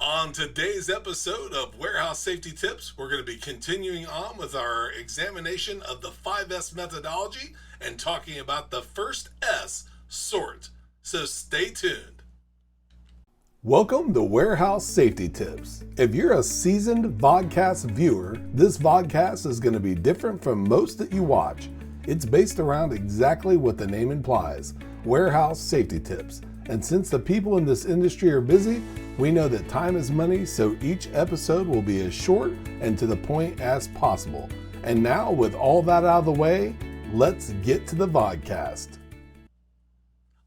On today's episode of Warehouse Safety Tips, we're going to be continuing on with our examination of the 5S methodology and talking about the first S, sort. So stay tuned. Welcome to Warehouse Safety Tips. If you're a seasoned vodcast viewer, this vodcast is going to be different from most that you watch. It's based around exactly what the name implies, warehouse safety tips. And since the people in this industry are busy, we know that time is money, so each episode will be as short and to the point as possible. And now, with all that out of the way, let's get to the vodcast.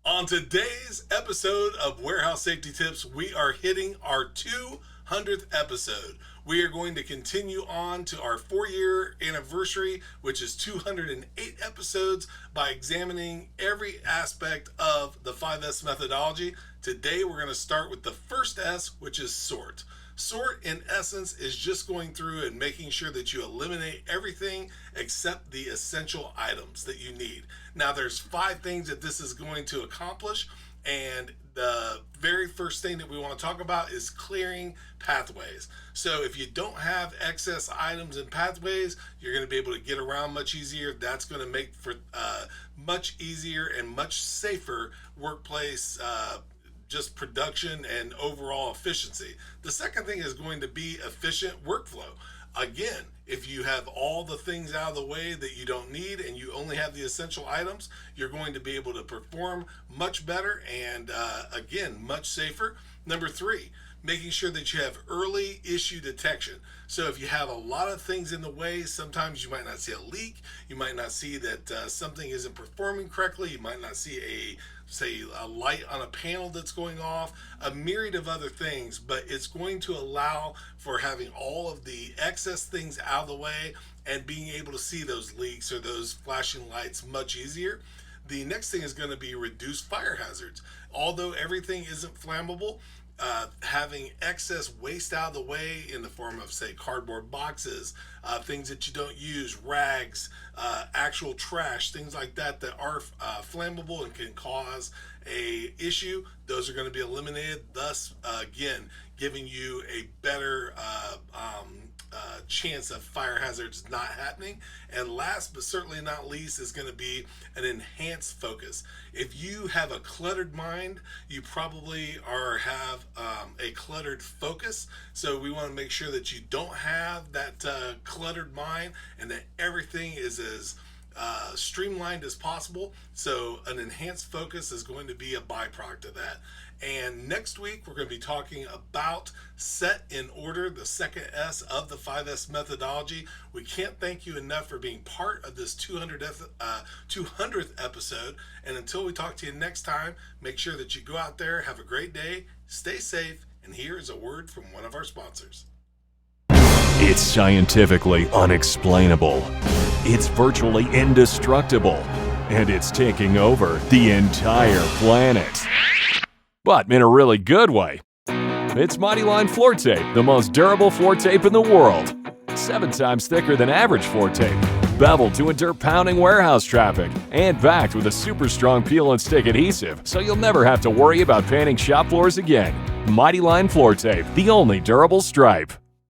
On today's episode of Warehouse Safety Tips, we are hitting our 200th episode. We are going to continue on to our 4-year anniversary, which is 208 episodes, by examining every aspect of the 5S methodology. Today, we're going to start with the first S, which is sort. Sort, in essence, is just going through and making sure that you eliminate everything except the essential items that you need. Now, there's 5 things that this is going to accomplish, and the very first thing that we want to talk about is clearing pathways. So if you don't have excess items and pathways, you're going to be able to get around much easier. That's going to make for much easier and much safer workplace just production and overall efficiency. The second thing is going to be efficient workflow. Again, if you have all the things out of the way that you don't need and you only have the essential items, you're going to be able to perform much better and again, much safer. Number 3, making sure that you have early issue detection. So if you have a lot of things in the way, sometimes you might not see a leak, you might not see that something isn't performing correctly, you might not see a light on a panel that's going off, a myriad of other things, but it's going to allow for having all of the excess things out of the way and being able to see those leaks or those flashing lights much easier. The next thing is going to be reduce fire hazards. Although everything isn't flammable, having excess waste out of the way in the form of, say, cardboard boxes, things that you don't use, rags, actual trash, things like that that are flammable and can cause a issue, those are going to be eliminated, thus again giving you a better chance of fire hazards not happening. And last but certainly not least is going to be an enhanced focus. If you have a cluttered mind, you probably have a cluttered focus. So we want to make sure that you don't have that cluttered mind and that everything is as streamlined as possible. So an enhanced focus is going to be a byproduct of that. And next week, we're going to be talking about set in order, the second S of the 5S methodology. We can't thank you enough for being part of this 200th episode. And until we talk to you next time, make sure that you go out there, have a great day, stay safe, and here is a word from one of our sponsors. It's scientifically unexplainable. It's virtually indestructible. And it's taking over the entire planet. But in a really good way. It's Mighty Line floor tape, the most durable floor tape in the world. 7 times thicker than average floor tape. Beveled to endure pounding warehouse traffic. And backed with a super strong peel and stick adhesive, so you'll never have to worry about painting shop floors again. Mighty Line floor tape, the only durable stripe.